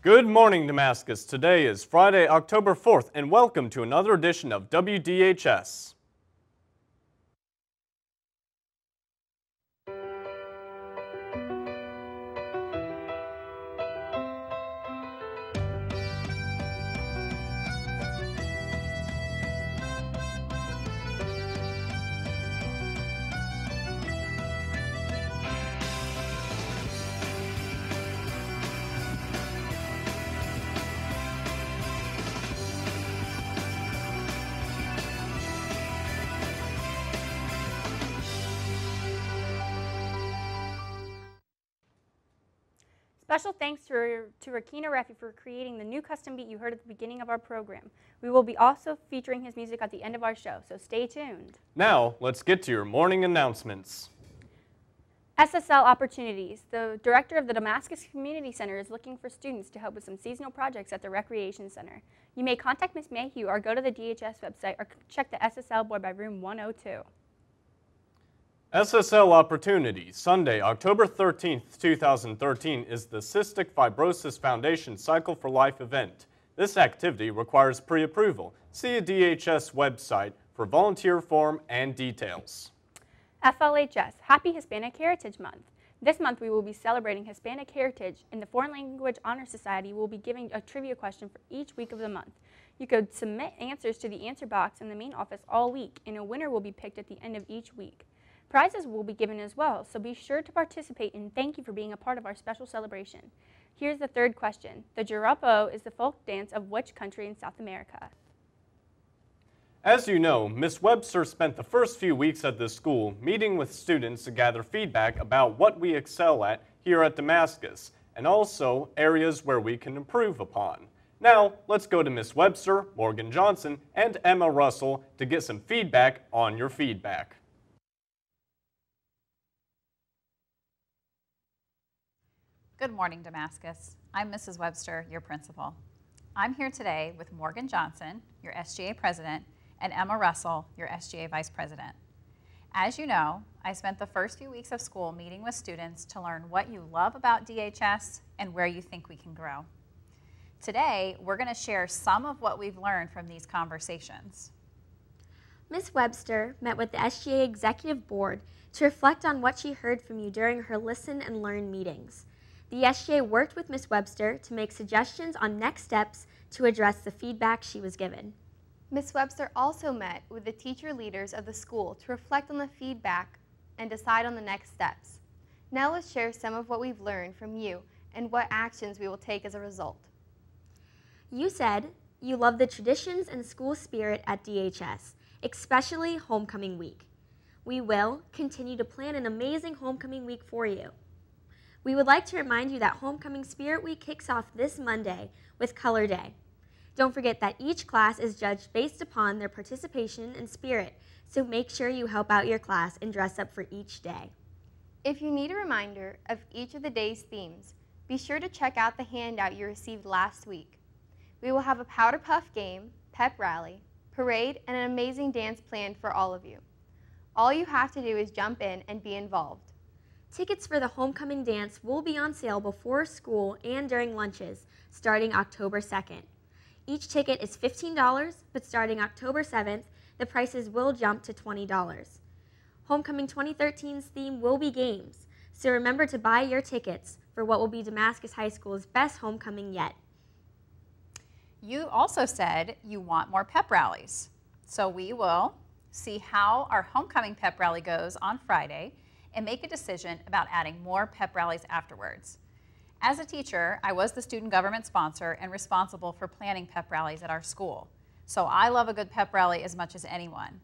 Good morning, Damascus. Today is Friday, October 4th, and welcome to another edition of WDHS. Special thanks to Rakina Refi for creating the new custom beat you heard at the beginning of our program. We will be also featuring his music at the end of our show, so stay tuned. Now, let's get to your morning announcements. SSL Opportunities. The director of the Damascus Community Center is looking for students to help with some seasonal projects at the Recreation Center. You may contact Ms. Mayhew or go to the DHS website or check the SSL board by room 102. SSL Opportunities. Sunday, October 13th, 2013 is the Cystic Fibrosis Foundation Cycle for Life event. This activity requires pre-approval. See a DHS website for volunteer form and details. FLHS, Happy Hispanic Heritage Month. This month we will be celebrating Hispanic heritage, and the Foreign Language Honor Society will be giving a trivia question for each week of the month. You could submit answers to the answer box in the main office all week, and a winner will be picked at the end of each week. Prizes will be given as well, so be sure to participate, and thank you for being a part of our special celebration. Here's the third question. The Jarapo is the folk dance of which country in South America? As you know, Ms. Webster spent the first few weeks at this school meeting with students to gather feedback about what we excel at here at Damascus, and also areas where we can improve upon. Now, let's go to Ms. Webster, Morgan Johnson, and Emma Russell to get some feedback on your feedback. Good morning, Damascus. I'm Mrs. Webster, your principal. I'm here today with Morgan Johnson, your SGA president, and Emma Russell, your SGA vice president. As you know, I spent the first few weeks of school meeting with students to learn what you love about DHS and where you think we can grow. Today, we're going to share some of what we've learned from these conversations. Ms. Webster met with the SGA Executive Board to reflect on what she heard from you during her Listen and Learn meetings. The SGA worked with Ms. Webster to make suggestions on next steps to address the feedback she was given. Ms. Webster also met with the teacher leaders of the school to reflect on the feedback and decide on the next steps. Now let's share some of what we've learned from you and what actions we will take as a result. You said you love the traditions and school spirit at DHS, especially Homecoming Week. We will continue to plan an amazing Homecoming Week for you. We would like to remind you that Homecoming Spirit Week kicks off this Monday with Color Day. Don't forget that each class is judged based upon their participation and spirit, so make sure you help out your class and dress up for each day. If you need a reminder of each of the day's themes, be sure to check out the handout you received last week. We will have a powder puff game, pep rally, parade, and an amazing dance planned for all of you. All you have to do is jump in and be involved. Tickets for the Homecoming Dance will be on sale before school and during lunches, starting October 2nd. Each ticket is $15, but starting October 7th, the prices will jump to $20. Homecoming 2013's theme will be games, so remember to buy your tickets for what will be Damascus High School's best homecoming yet. You also said you want more pep rallies, so we will see how our homecoming pep rally goes on Friday and make a decision about adding more pep rallies afterwards. As a teacher, I was the student government sponsor and responsible for planning pep rallies at our school. So I love a good pep rally as much as anyone.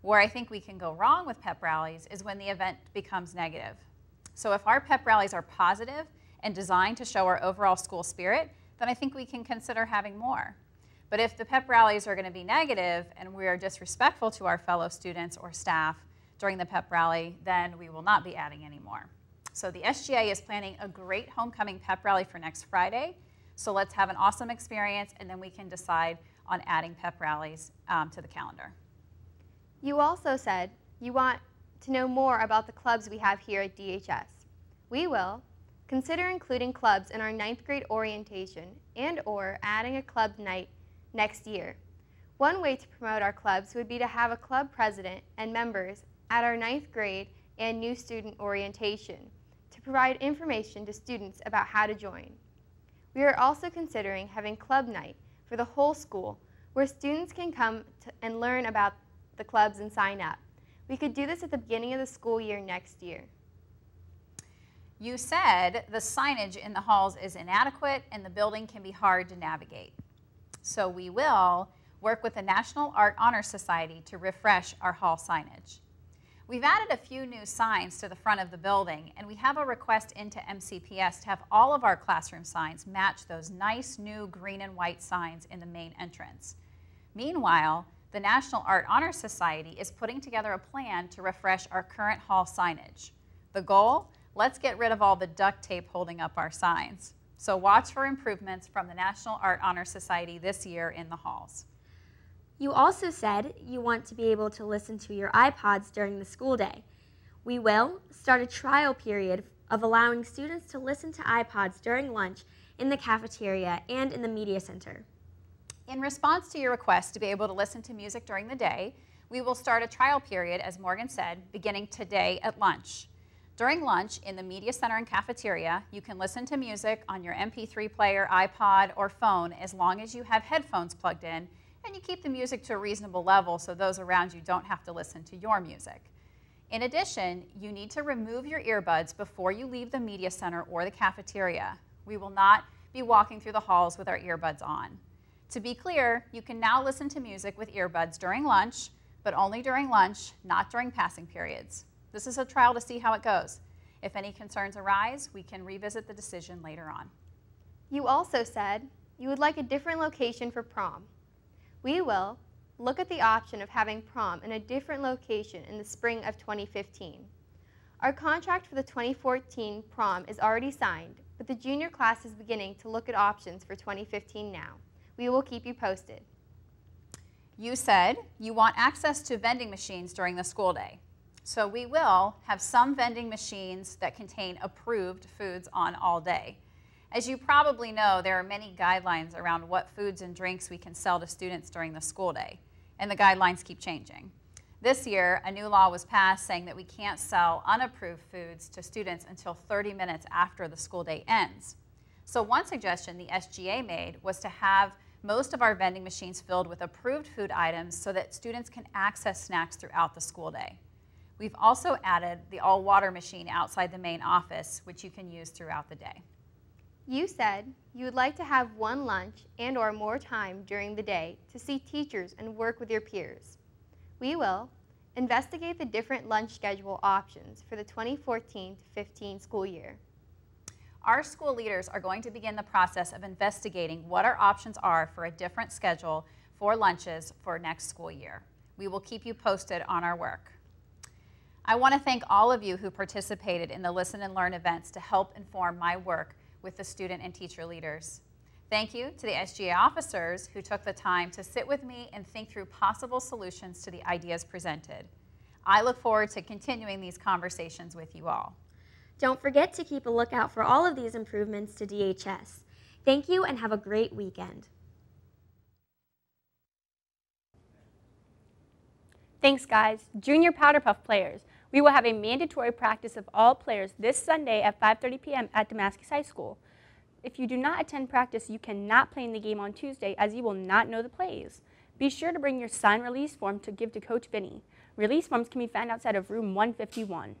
Where I think we can go wrong with pep rallies is when the event becomes negative. So if our pep rallies are positive and designed to show our overall school spirit, then I think we can consider having more. But if the pep rallies are going to be negative and we are disrespectful to our fellow students or staff during the pep rally, then we will not be adding any more. So the SGA is planning a great homecoming pep rally for next Friday. So let's have an awesome experience, and then we can decide on adding pep rallies to the calendar. You also said you want to know more about the clubs we have here at DHS. We will consider including clubs in our 9th grade orientation and/or adding a club night next year. One way to promote our clubs would be to have a club president and members at our 9th grade and new student orientation to provide information to students about how to join. We are also considering having club night for the whole school where students can come and learn about the clubs and sign up. We could do this at the beginning of the school year next year. You said the signage in the halls is inadequate and the building can be hard to navigate. So we will work with the National Art Honor Society to refresh our hall signage. We've added a few new signs to the front of the building, and we have a request into MCPS to have all of our classroom signs match those nice new green and white signs in the main entrance. Meanwhile, the National Art Honor Society is putting together a plan to refresh our current hall signage. The goal? Let's get rid of all the duct tape holding up our signs. So watch for improvements from the National Art Honor Society this year in the halls. You also said you want to be able to listen to your iPods during the school day. We will start a trial period of allowing students to listen to iPods during lunch in the cafeteria and in the media center. In response to your request to be able to listen to music during the day, we will start a trial period, as Morgan said, beginning today at lunch. During lunch in the media center and cafeteria, you can listen to music on your MP3 player, iPod, or phone as long as you have headphones plugged in and you keep the music to a reasonable level so those around you don't have to listen to your music. In addition, you need to remove your earbuds before you leave the media center or the cafeteria. We will not be walking through the halls with our earbuds on. To be clear, you can now listen to music with earbuds during lunch, but only during lunch, not during passing periods. This is a trial to see how it goes. If any concerns arise, we can revisit the decision later on. You also said you would like a different location for prom. We will look at the option of having prom in a different location in the spring of 2015. Our contract for the 2014 prom is already signed, but the junior class is beginning to look at options for 2015 now. We will keep you posted. You said you want access to vending machines during the school day. So we will have some vending machines that contain approved foods on all day. As you probably know, there are many guidelines around what foods and drinks we can sell to students during the school day, and the guidelines keep changing. This year, a new law was passed saying that we can't sell unapproved foods to students until 30 minutes after the school day ends. So one suggestion the SGA made was to have most of our vending machines filled with approved food items so that students can access snacks throughout the school day. We've also added the all-water machine outside the main office, which you can use throughout the day. You said you would like to have one lunch and/or more time during the day to see teachers and work with your peers. We will investigate the different lunch schedule options for the 2014-15 school year. Our school leaders are going to begin the process of investigating what our options are for a different schedule for lunches for next school year. We will keep you posted on our work. I want to thank all of you who participated in the Listen and Learn events to help inform my work with the student and teacher leaders. Thank you to the SGA officers who took the time to sit with me and think through possible solutions to the ideas presented. I look forward to continuing these conversations with you all. Don't forget to keep a lookout for all of these improvements to DHS. Thank you and have a great weekend. Thanks, guys. Junior Powder Puff players, we will have a mandatory practice of all players this Sunday at 5:30 p.m. at Damascus High School. If you do not attend practice, you cannot play in the game on Tuesday as you will not know the plays. Be sure to bring your signed release form to give to Coach Vinny. Release forms can be found outside of room 151.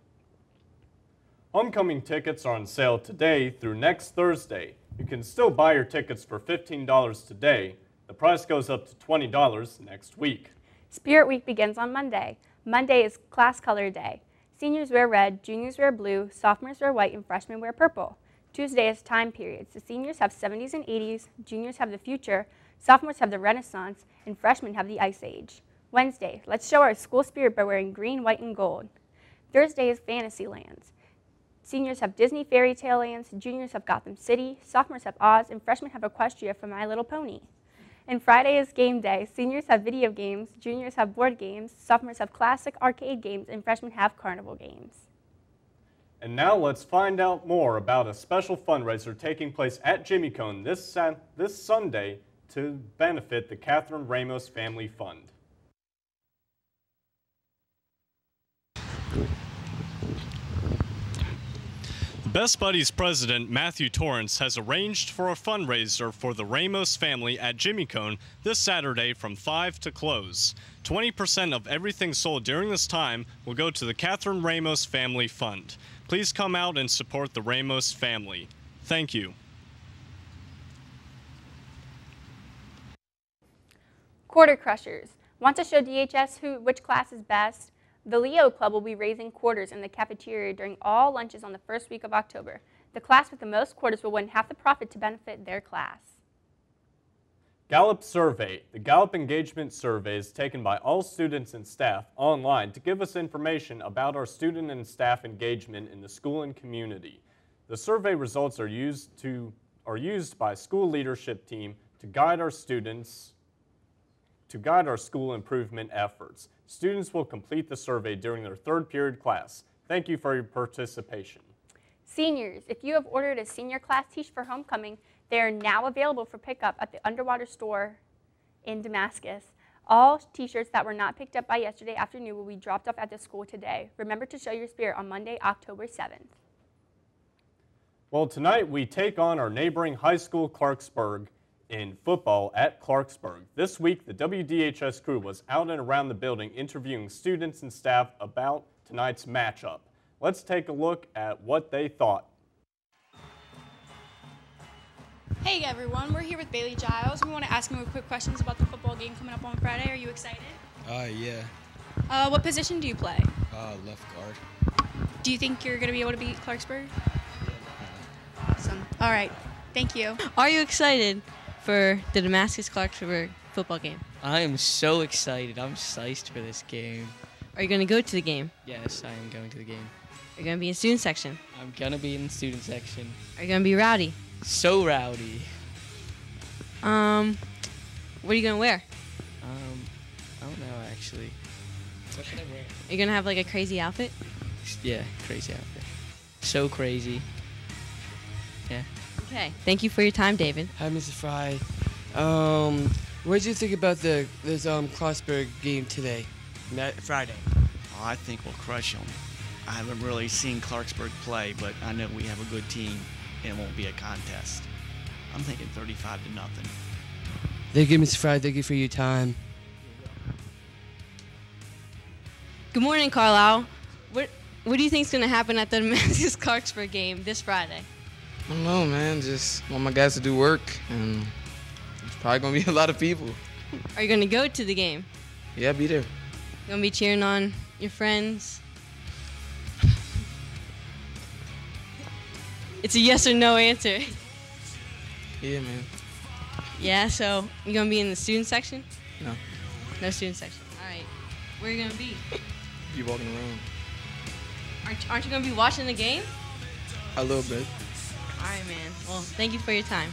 Homecoming tickets are on sale today through next Thursday. You can still buy your tickets for $15 today. The price goes up to $20 next week. Spirit Week begins on Monday. Monday is class color day. Seniors wear red, juniors wear blue, sophomores wear white, and freshmen wear purple. Tuesday is time periods. The seniors have 70s and 80s, juniors have the future, sophomores have the Renaissance, and freshmen have the Ice Age. Wednesday, let's show our school spirit by wearing green, white, and gold. Thursday is Fantasylands. Seniors have Disney Fairy Tale Lands, juniors have Gotham City, sophomores have Oz, and freshmen have Equestria from My Little Pony. And Friday is game day. Seniors have video games, juniors have board games, sophomores have classic arcade games, and freshmen have carnival games. And now let's find out more about a special fundraiser taking place at Jimmy Cone this Sunday to benefit the Catherine Ramos Family Fund. Best Buddies president Matthew Torrance has arranged for a fundraiser for the Ramos family at Jimmy Cone this Saturday from 5 to close. 20% of everything sold during this time will go to the Catherine Ramos Family Fund. Please come out and support the Ramos family. Thank you. Quarter Crushers. Want to show DHS which class is best? The Leo Club will be raising quarters in the cafeteria during all lunches on the first week of October. The class with the most quarters will win half the profit to benefit their class. Gallup Survey. The Gallup Engagement Survey is taken by all students and staff online to give us information about our student and staff engagement in the school and community. The survey results are used by school leadership team to guide our school improvement efforts. Students will complete the survey during their third period class. Thank you for your participation. Seniors, if you have ordered a senior class t-shirt for homecoming, they are now available for pickup at the Underwater store in Damascus. All t-shirts that were not picked up by yesterday afternoon will be dropped off at the school today. Remember to show your spirit on Monday, October 7th. Well, tonight we take on our neighboring high school, Clarksburg, in football at Clarksburg. This week, the WDHS crew was out and around the building interviewing students and staff about tonight's matchup. Let's take a look at what they thought. Hey everyone, we're here with Bailey Giles. We want to ask you quick questions about the football game coming up on Friday. Are you excited? Yeah. What position do you play? Left guard. Do you think you're going to be able to beat Clarksburg? Awesome. All right. Thank you. Are you excited for the Damascus-Clarksburg football game? I am so excited. I'm psyched for this game. Are you going to go to the game? Yes, I am going to the game. Are you going to be in student section? I'm going to be in the student section. Are you going to be rowdy? So rowdy. What are you going to wear? I don't know, actually. What should I wear? Are you going to have like a crazy outfit? Yeah, crazy outfit. So crazy. Yeah. Okay. Thank you for your time, David. Hi, Mrs. Fry. What did you think about this Clarksburg game today? Friday. Oh, I think we'll crush them. I haven't really seen Clarksburg play, but I know we have a good team, and it won't be a contest. I'm thinking 35-0. Thank you, Mrs. Fry. Thank you for your time. Good morning, Carlisle. What do you think is going to happen at the Damascus-Clarksburg game this Friday? I don't know, man. Just want my guys to do work, and it's probably going to be a lot of people. Are you going to go to the game? Yeah, I'll be there. You going to be cheering on your friends? It's a yes or no answer. Yeah, man. Yeah, so you going to be in the student section? No. No student section. All right. Where are you going to be? Be walking around. Aren't you going to be watching the game? A little bit. All right, man. Well, thank you for your time.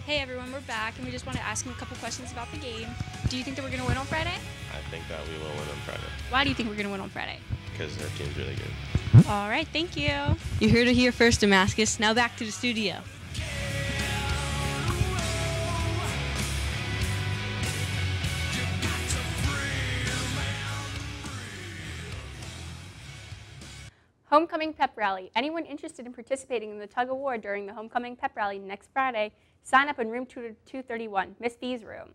Hey everyone, we're back, and we just want to ask you a couple questions about the game. Do you think that we're going to win on Friday? I think that we will win on Friday. Why do you think we're going to win on Friday? Because our team's really good. All right, thank you. You heard it here first, Damascus. Now back to the studio. Homecoming Pep Rally. Anyone interested in participating in the tug of war during the Homecoming Pep Rally next Friday, sign up in room 231, Miss B's room.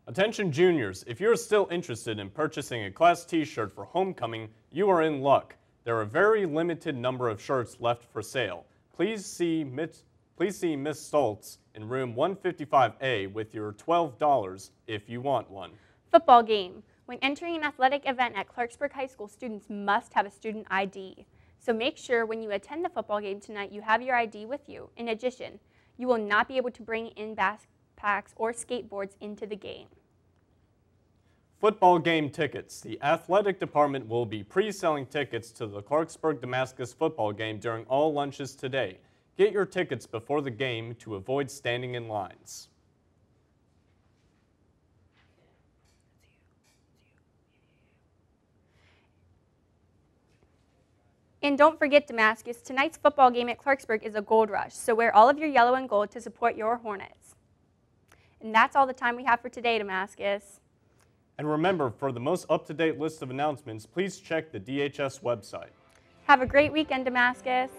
Attention juniors, if you're still interested in purchasing a class t-shirt for homecoming, you are in luck. There are a very limited number of shirts left for sale. Please see Miss Stoltz in room 155A with your $12 if you want one. Football game. When entering an athletic event at Clarksburg High School, students must have a student ID. So make sure when you attend the football game tonight you have your ID with you. In addition, you will not be able to bring in backpacks or skateboards into the game. Football game tickets. The athletic department will be pre-selling tickets to the Clarksburg-Damascus football game during all lunches today. Get your tickets before the game to avoid standing in lines. And don't forget, Damascus, tonight's football game at Clarksburg is a gold rush, so wear all of your yellow and gold to support your Hornets. And that's all the time we have for today, Damascus. And remember, for the most up-to-date list of announcements, please check the DHS website. Have a great weekend, Damascus.